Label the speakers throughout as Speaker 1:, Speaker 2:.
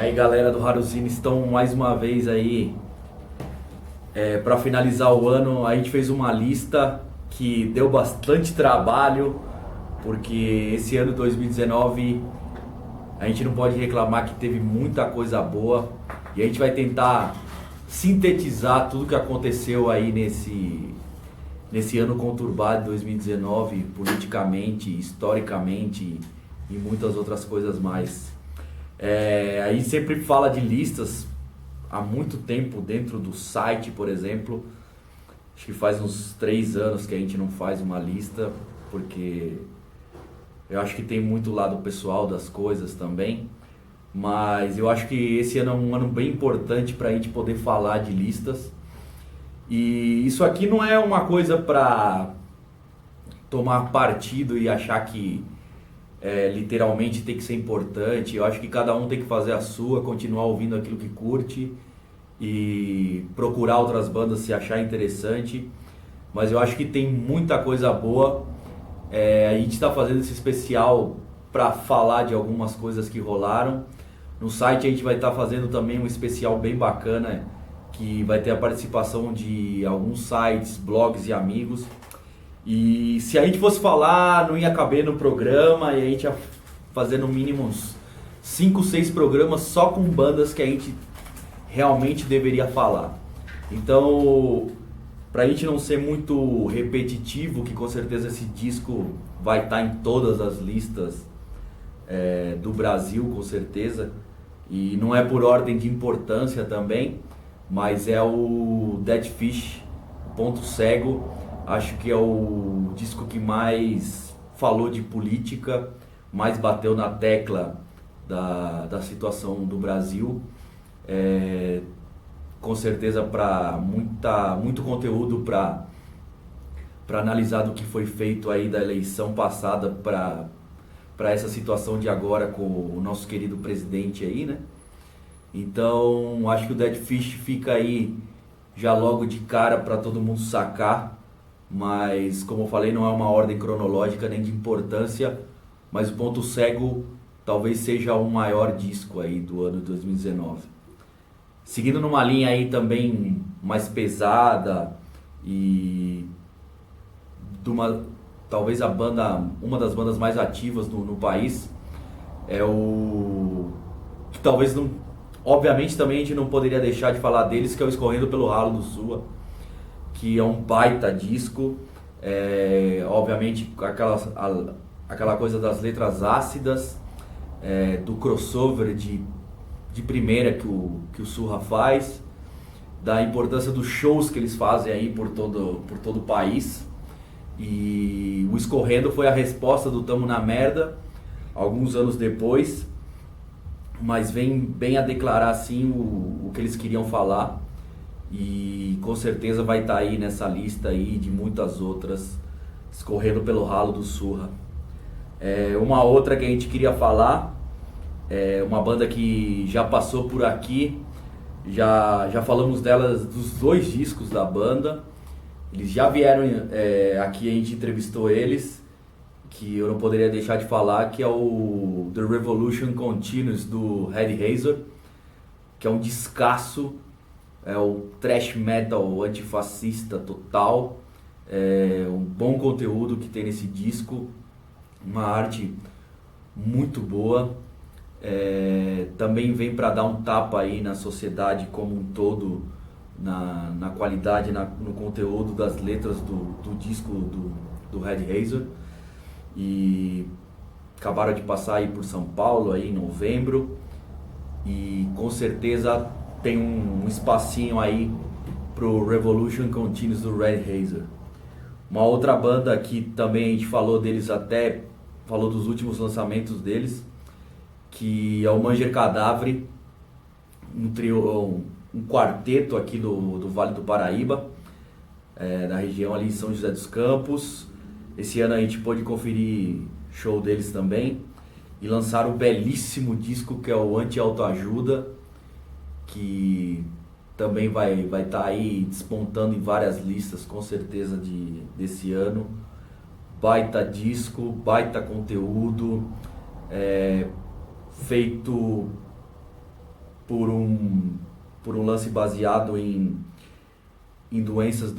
Speaker 1: Aí galera do Haruzini, estão mais uma vez aí para finalizar o ano. A gente fez uma lista que deu bastante trabalho, porque esse ano 2019 a gente não pode reclamar que teve muita coisa boa, e a gente vai tentar sintetizar tudo que aconteceu aí nesse ano conturbado de 2019, politicamente, historicamente e muitas outras coisas mais. A gente sempre fala de listas há muito tempo dentro do site, por exemplo. Acho que faz uns 3 anos que a gente não faz uma lista, porque eu acho que tem muito lado pessoal das coisas também. Mas eu acho que esse ano é um ano bem importante para a gente poder falar de listas. E isso aqui não é uma coisa para tomar partido e achar que literalmente tem que ser importante. Eu acho que cada um tem que fazer a sua, continuar ouvindo aquilo que curte e procurar outras bandas se achar interessante. Mas eu acho que tem muita coisa boa. A gente está fazendo esse especial para falar de algumas coisas que rolaram. No site a gente vai estar fazendo também um especial bem bacana, que vai ter a participação de alguns sites, blogs e amigos. E se a gente fosse falar, não ia caber no programa, e a gente ia fazer no mínimo uns 5, 6 programas só com bandas que a gente realmente deveria falar. Então, pra gente não ser muito repetitivo, que com certeza esse disco vai estar em todas as listas do Brasil, com certeza, e não é por ordem de importância também, mas é o Dead Fish, Ponto Cego. Acho que é o disco que mais falou de política, mais bateu na tecla da situação do Brasil. Com certeza para muito conteúdo para analisar do que foi feito aí da eleição passada para essa situação de agora com o nosso querido presidente aí, né? Então acho que o Dead Fish fica aí já logo de cara para todo mundo sacar. Mas, como eu falei, não é uma ordem cronológica nem de importância, mas o Ponto Cego talvez seja o maior disco aí do ano de 2019. Seguindo numa linha aí também mais pesada e talvez uma das bandas mais ativas no país, que talvez não, obviamente também a gente não poderia deixar de falar deles, que é o Escorrendo pelo Ralo do Sua, que é um baita disco. Obviamente aquela coisa das letras ácidas, do crossover de primeira que o Surra faz, da importância dos shows que eles fazem aí por todo o país. E o Escorrendo foi a resposta do Tamo na Merda alguns anos depois, mas vem bem a declarar assim o que eles queriam falar. E com certeza vai estar aí nessa lista aí de muitas outras, Escorrendo pelo Ralo do Surra. Uma outra que a gente queria falar, uma banda que já passou por aqui, já falamos delas, dos 2 discos da banda. Eles já vieram aqui, a gente entrevistou eles, que eu não poderia deixar de falar, que é o The Revolution Continues do Red Razor, que é um descasso. É o thrash metal antifascista total, um bom conteúdo que tem nesse disco, uma arte muito boa. Também vem para dar um tapa aí na sociedade como um todo, na qualidade, no conteúdo das letras do disco do Red Razor. E acabaram de passar aí por São Paulo aí em novembro, e com certeza tem um espacinho aí pro Revolution Continues do Red Razor. Uma outra banda que também a gente falou deles, até falou dos últimos lançamentos deles, que é o Manger Cadáver, um quarteto aqui do Vale do Paraíba, da região ali em São José dos Campos. Esse ano a gente pôde conferir show deles também, e lançaram um belíssimo disco que é o Anti-Autoajuda, que também vai estar aí despontando em várias listas, com certeza, desse ano. Baita disco, baita conteúdo, feito por um, por um lance baseado em doenças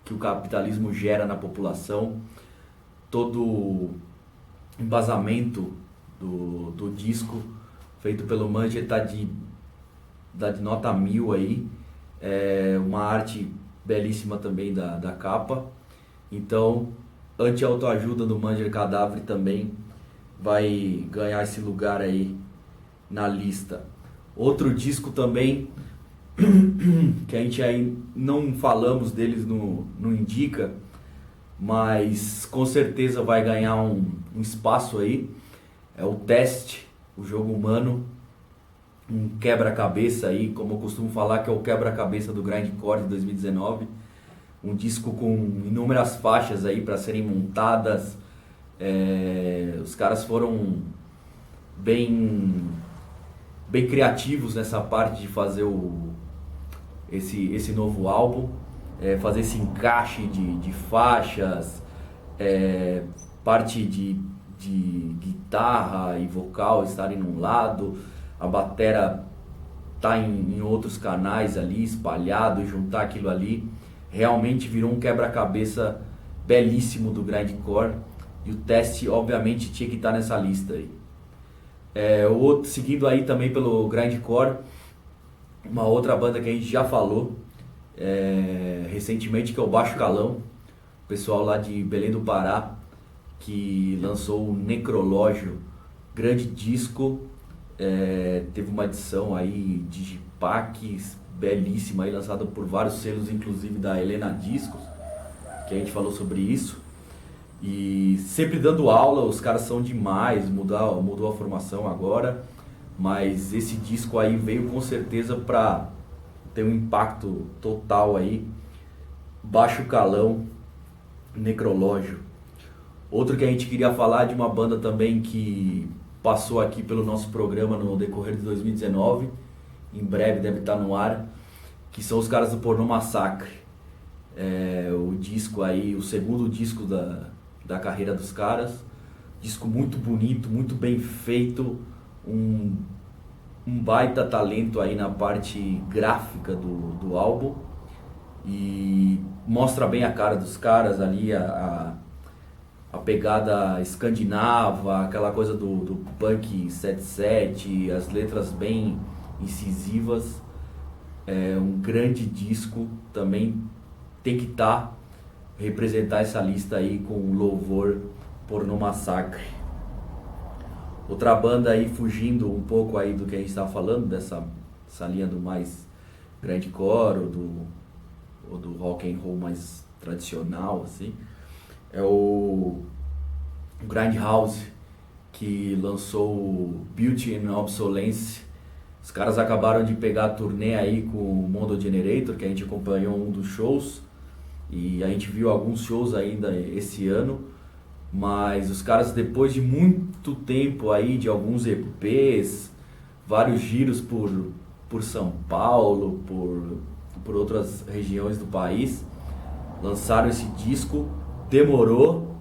Speaker 1: que o capitalismo gera na população. Todo o embasamento do disco feito pelo Manger tá de nota 1000 aí. É uma arte belíssima também da capa. Então, Anti-Autoajuda do Manger Cadáver também vai ganhar esse lugar aí na lista. Outro disco também que a gente aí não falamos deles no Indica, mas com certeza vai ganhar um espaço aí, é o Teste, o jogo humano, um quebra-cabeça aí, como eu costumo falar, que é o quebra-cabeça do Grindcore de 2019, um disco com inúmeras faixas aí para serem montadas. Os caras foram bem criativos nessa parte de fazer esse novo álbum, fazer esse encaixe de faixas, parte de guitarra e vocal estarem num lado, a batera tá em outros canais ali espalhado, e juntar aquilo ali realmente virou um quebra-cabeça belíssimo do grindcore, e o Teste obviamente tinha que estar nessa lista aí. Seguindo aí também pelo grindcore, uma outra banda que a gente já falou recentemente, que é o Baixo Calão, o pessoal lá de Belém do Pará, que lançou o Necrológio, grande disco, teve uma edição aí Digipack belíssima, aí, lançada por vários selos, inclusive da Helena Discos, que a gente falou sobre isso. E sempre dando aula, os caras são demais, mudou a formação agora, mas esse disco aí veio com certeza para ter um impacto total aí. Baixo Calão, Necrológio. Outro que a gente queria falar de uma banda também que passou aqui pelo nosso programa no decorrer de 2019, em breve deve estar no ar, que são os caras do Pornô Massacre. O disco aí, o segundo disco da carreira dos caras, disco muito bonito, muito bem feito, um baita talento aí na parte gráfica do álbum, e mostra bem a cara dos caras ali, a pegada escandinava, aquela coisa do punk 77, as letras bem incisivas. É um grande disco, também tem que representar essa lista aí com louvor, Pornô Massacre. Outra banda aí, fugindo um pouco aí do que a gente estava falando, dessa linha do mais grindcore ou do rock and roll mais tradicional, assim, é o Grindhouse, que lançou o Beauty and Obsolescence. Os caras acabaram de pegar a turnê aí com o Mondo Generator, que a gente acompanhou um dos shows, e a gente viu alguns shows ainda esse ano, mas os caras, depois de muito tempo aí, de alguns EPs, vários giros por São Paulo, por outras regiões do país, lançaram esse disco, demorou,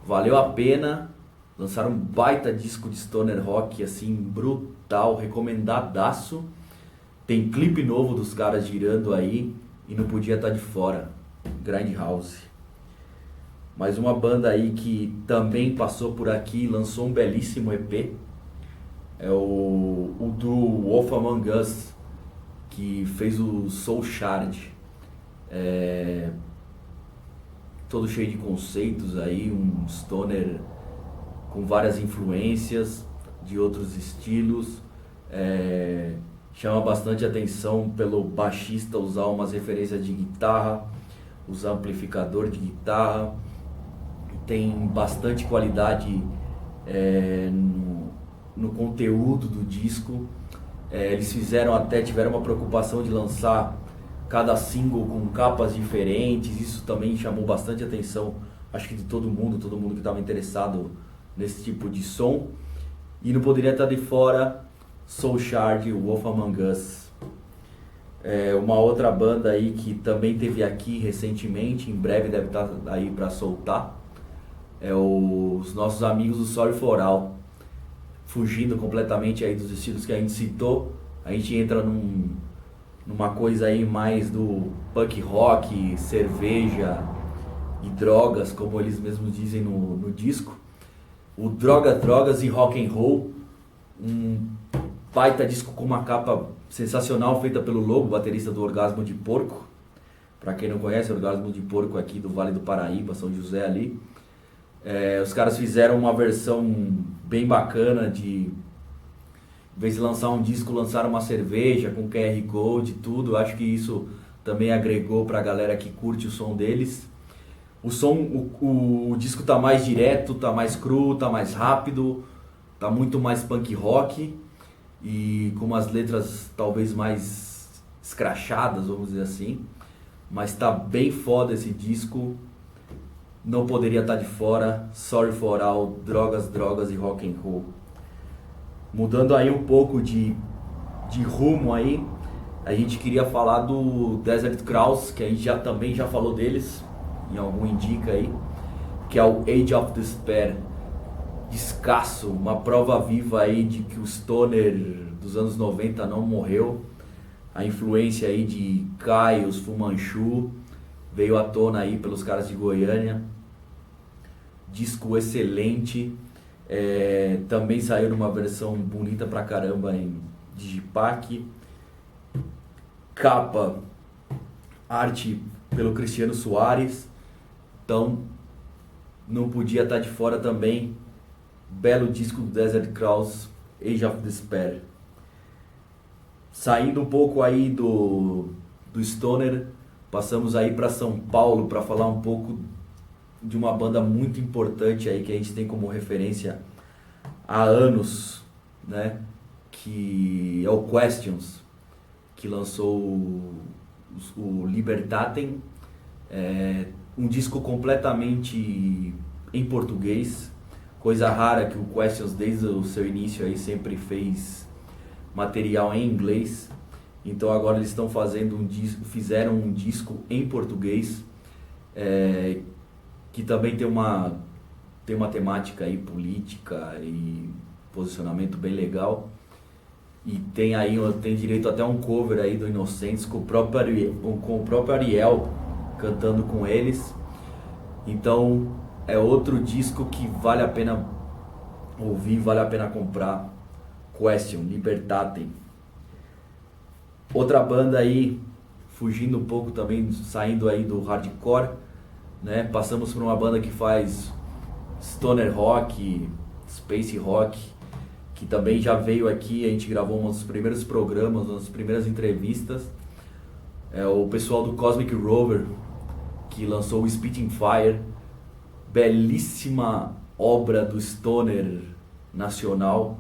Speaker 1: valeu a pena, lançaram um baita disco de stoner rock, assim, brutal, recomendadaço. Tem clipe novo dos caras girando aí e não podia estar de fora. Grindhouse. Mais uma banda aí que também passou por aqui, lançou um belíssimo EP, é o do Wolf Among Us, que fez o Soul Shard, todo cheio de conceitos aí, um stoner com várias influências de outros estilos. Chama bastante atenção pelo baixista usar umas referências de guitarra, usar amplificador de guitarra. Tem bastante qualidade no conteúdo do disco. Eles tiveram uma preocupação de lançar cada single com capas diferentes. Isso também chamou bastante atenção, acho que de todo mundo que estava interessado nesse tipo de som. E não poderia estar de fora Soul Shard, Wolf Among Us. Uma outra banda aí que também teve aqui recentemente, em breve deve estar aí para soltar, os nossos amigos do Sorry For All. fugindo completamente aí dos estilos que a gente citou, a gente entra numa coisa aí mais do punk rock, cerveja e drogas, como eles mesmos dizem no disco. O Drogas e Rock and Roll, um baita disco com uma capa sensacional feita pelo Lobo, baterista do Orgasmo de Porco. Para quem não conhece, o Orgasmo de Porco aqui do Vale do Paraíba, São José ali. Os caras fizeram uma versão bem bacana de... Em vez de lançar um disco, lançaram uma cerveja com QR Code e tudo. Acho que isso também agregou pra galera que curte o som deles. O disco tá mais direto, tá mais cru, tá mais rápido, tá muito mais punk rock e com umas letras talvez mais escrachadas, vamos dizer assim. Mas tá bem foda esse disco. Não poderia estar de fora. Sorry for All, Drogas e Rock and Roll. Mudando aí um pouco de rumo aí, a gente queria falar do Desert Crows, que a gente também já falou deles em algum indica aí, que é o Age of Despair. Descasso, uma prova viva aí de que o stoner dos anos 90 não morreu. A influência aí de Caios, Fu Manchu veio à tona aí pelos caras de Goiânia. Disco excelente. Também saiu numa versão bonita pra caramba em Digipack. Capa, arte pelo Cristiano Soares. Então não podia estar de fora também. Belo disco do Desert Crows, Age of Despair. Saindo um pouco aí do stoner, passamos aí para São Paulo para falar um pouco de uma banda muito importante aí que a gente tem como referência há anos, né? Que é o Questions, que lançou o Libertatem, um disco completamente em português, coisa rara que o Questions desde o seu início aí sempre fez material em inglês. Então agora eles estão fizeram um disco em português, que também tem uma temática aí política e posicionamento bem legal. E tem direito até um cover aí do Inocentes com o próprio Ariel cantando com eles. Então é outro disco que vale a pena ouvir, vale a pena comprar. Question, Libertatem. Outra banda aí, fugindo um pouco também, saindo aí do hardcore, né? Passamos por uma banda que faz stoner rock, space rock, que também já veio aqui, a gente gravou um dos primeiros programas, uma das primeiras entrevistas. É o pessoal do Cosmic Rover, que lançou o Spitting Fire, belíssima obra do stoner nacional,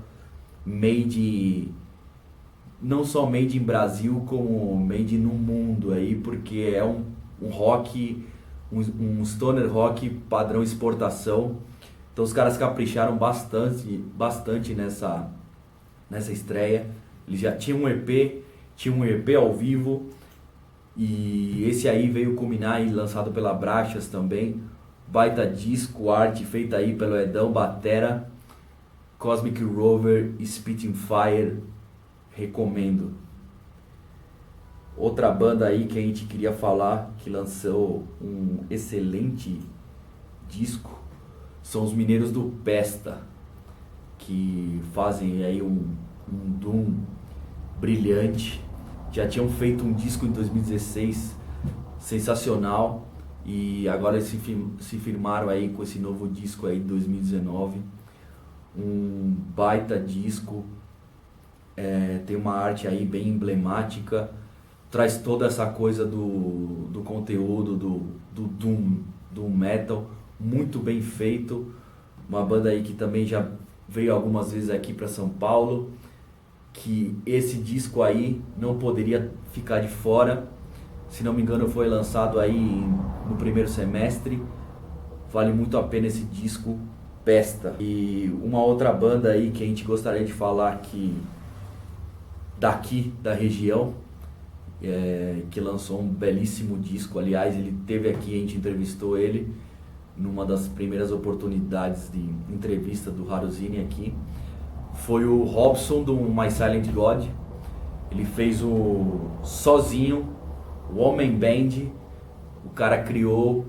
Speaker 1: não só made em Brasil, como made no mundo aí, porque é um rock, um stoner rock padrão exportação. Então os caras capricharam bastante nessa estreia. Eles já tinham um EP ao vivo, e esse aí veio culminar e lançado pela Brachas também. Baita disco, arte feita aí pelo Edão Batera. Cosmic Rover, Spitting Fire, recomendo. Outra banda aí que a gente queria falar, que lançou um excelente disco, são os mineiros do Pesta, que fazem aí um doom brilhante. Já tinham feito um disco em 2016 sensacional, e agora eles se firmaram aí com esse novo disco aí de 2019. Um baita disco, tem uma arte aí bem emblemática, traz toda essa coisa do conteúdo do doom metal, muito bem feito. Uma banda aí que também já veio algumas vezes aqui para São Paulo, que esse disco aí não poderia ficar de fora. Se não me engano, foi lançado aí no primeiro semestre. Vale muito a pena esse disco, Pesta. E uma outra banda aí que a gente gostaria de falar daqui da região, que lançou um belíssimo disco. Aliás, ele esteve aqui, a gente entrevistou ele numa das primeiras oportunidades de entrevista do Haruzini aqui. foi o Robson do My Silent God. Ele fez o sozinho, o Homem Band. O cara criou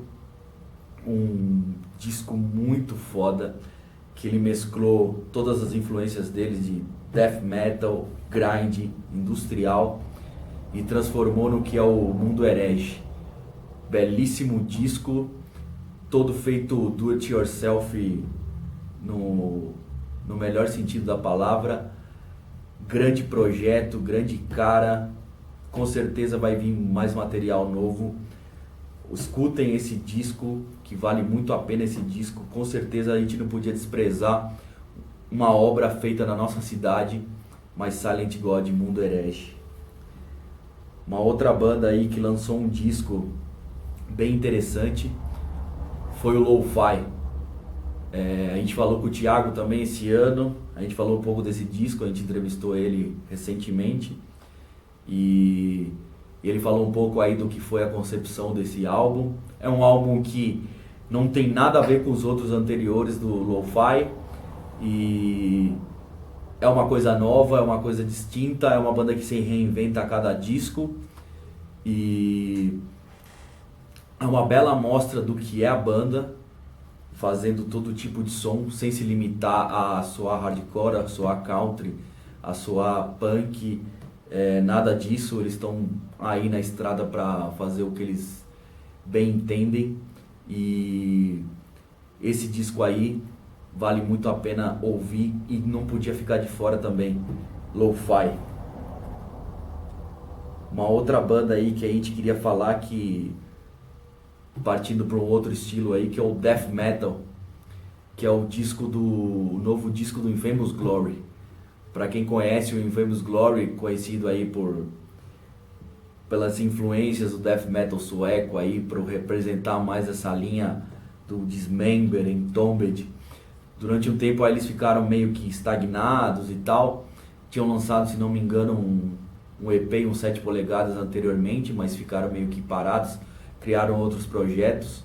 Speaker 1: um disco muito foda, que ele mesclou todas as influências dele de death metal, grind, industrial, e transformou no que é o Mundo Herege. Belíssimo disco, todo feito do it yourself no melhor sentido da palavra. Grande projeto, grande cara, com certeza vai vir mais material novo. Escutem esse disco, que vale muito a pena esse disco. Com certeza a gente não podia desprezar uma obra feita na nossa cidade, mas Silent God, Mundo Herege. Uma outra banda aí que lançou um disco bem interessante foi o Lo-Fi. A gente falou com o Thiago também esse ano, a gente falou um pouco desse disco, a gente entrevistou ele recentemente e ele falou um pouco aí do que foi a concepção desse álbum. É um álbum que não tem nada a ver com os outros anteriores do Lo-Fi e é uma coisa nova, é uma coisa distinta, é uma banda que se reinventa a cada disco e é uma bela amostra do que é a banda, fazendo todo tipo de som, sem se limitar a soar hardcore, a soar country, a soar punk, nada disso. Eles estão aí na estrada para fazer o que eles bem entendem e esse disco aí vale muito a pena ouvir e não podia ficar de fora também, Lo-Fi. Uma outra banda aí que a gente queria falar, que partindo para um outro estilo aí, que é o Death Metal, que é o novo disco do Infamous Glory. Para quem conhece o Infamous Glory, conhecido aí pelas influências do Death Metal sueco aí, para representar mais essa linha do Dismember, Entombed. Durante um tempo aí eles ficaram meio que estagnados e tal. Tinham lançado, se não me engano, um EP, um 7 polegadas anteriormente, mas ficaram meio que parados, criaram outros projetos.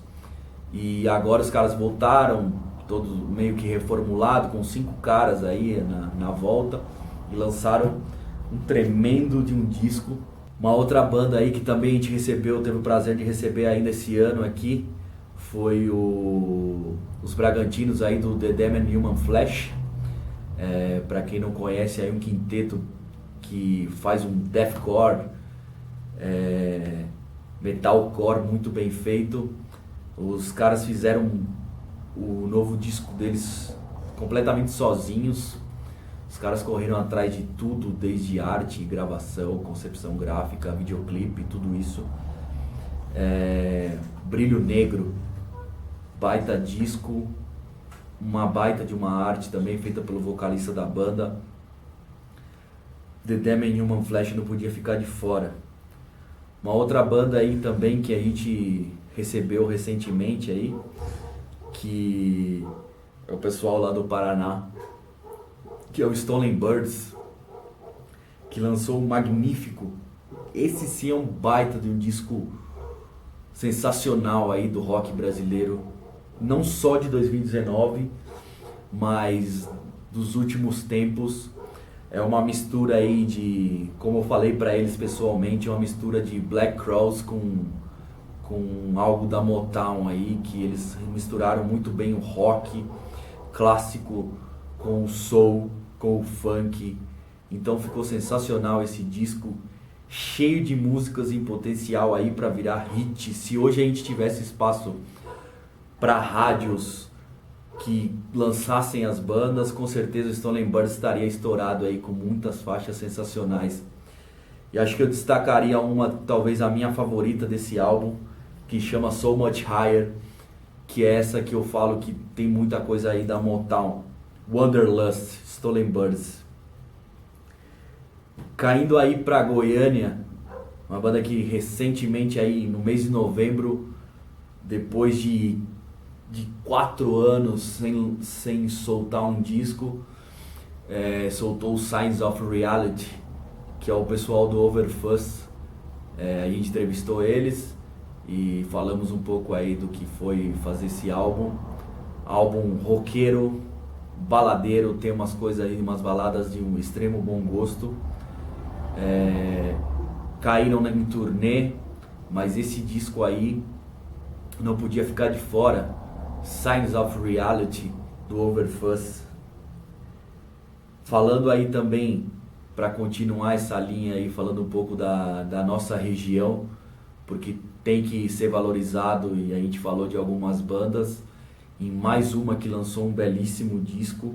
Speaker 1: E agora os caras voltaram, todos meio que reformulado, com 5 caras aí na volta, e lançaram um tremendo de um disco. Uma outra banda aí que também a gente teve o prazer de receber ainda esse ano aqui, foi os Bragantinos aí do The Damned Human Flesh. Para quem não conhece, aí um quinteto que faz um deathcore, metalcore muito bem feito. Os caras fizeram o novo disco deles completamente sozinhos. Os caras correram atrás de tudo, desde arte, gravação, concepção gráfica, videoclipe, tudo isso. Brilho Negro, baita disco, uma baita de uma arte também feita pelo vocalista da banda. The Damned Human Flesh não podia ficar de fora. Uma outra banda aí também que a gente recebeu recentemente aí, que é o pessoal lá do Paraná, que é o Stolen Birds, que lançou um magnífico, esse sim é um baita de um disco sensacional aí do rock brasileiro, não só de 2019, mas dos últimos tempos. É uma mistura aí de, como eu falei para eles pessoalmente, é uma mistura de Black Crowes com algo da Motown aí, que eles misturaram muito bem o rock clássico com o soul, com o funk. Então ficou sensacional esse disco, cheio de músicas em potencial aí para virar hit. Se hoje a gente tivesse espaço para rádios que lançassem as bandas, com certeza o Stolen Birds estaria estourado aí com muitas faixas sensacionais. E acho que eu destacaria uma, talvez a minha favorita desse álbum, que chama So Much Higher, que é essa que eu falo que tem muita coisa aí da Motown, Wanderlust, Stolen Birds. Caindo aí pra Goiânia, uma banda que recentemente aí no mês de novembro, depois de 4 anos sem soltar um disco, soltou o Signs of Reality, que é o pessoal do Overfuss. A gente entrevistou eles e falamos um pouco aí do que foi fazer esse álbum roqueiro, baladeiro, tem umas coisas aí, umas baladas de um extremo bom gosto. Caíram em turnê, mas esse disco aí não podia ficar de fora. Signs of Reality, do Overfuss. Falando aí também, para continuar essa linha aí, falando um pouco da nossa região, porque tem que ser valorizado, e a gente falou de algumas bandas, em mais uma que lançou um belíssimo disco,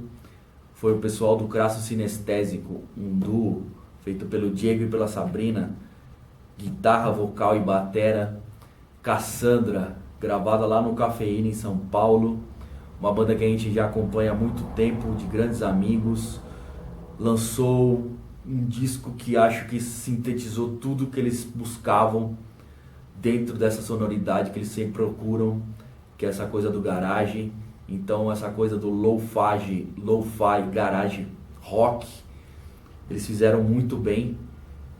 Speaker 1: foi o pessoal do Crasso Sinestésico, um duo feito pelo Diego e pela Sabrina, guitarra, vocal e batera. Cassandra, gravada lá no Cafeína em São Paulo, uma banda que a gente já acompanha há muito tempo, de grandes amigos. Lançou um disco que acho que sintetizou tudo que eles buscavam dentro dessa sonoridade que eles sempre procuram, que é essa coisa do garage. Então essa coisa do lo-fi garage rock, eles fizeram muito bem.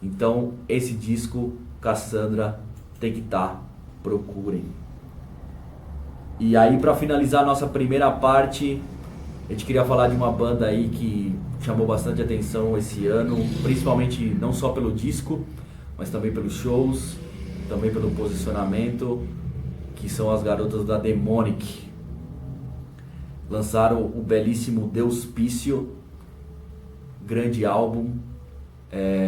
Speaker 1: Então esse disco, Cassandra, tem que estar, procurem. E aí, para finalizar a nossa primeira parte, a gente queria falar de uma banda aí que chamou bastante atenção esse ano, principalmente não só pelo disco, mas também pelos shows, também pelo posicionamento, que são as garotas da Demonic. Lançaram o belíssimo Deuspício, grande álbum,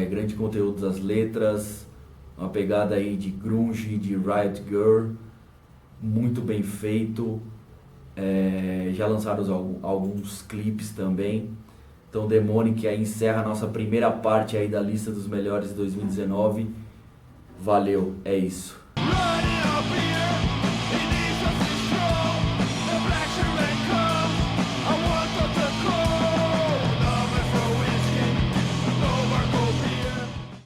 Speaker 1: grande conteúdo das letras, uma pegada aí de grunge, de Riot Girl, muito bem feito. Já lançaram alguns clipes também. Então Demonic aí encerra a nossa primeira parte aí da lista dos melhores de 2019. Valeu, é isso.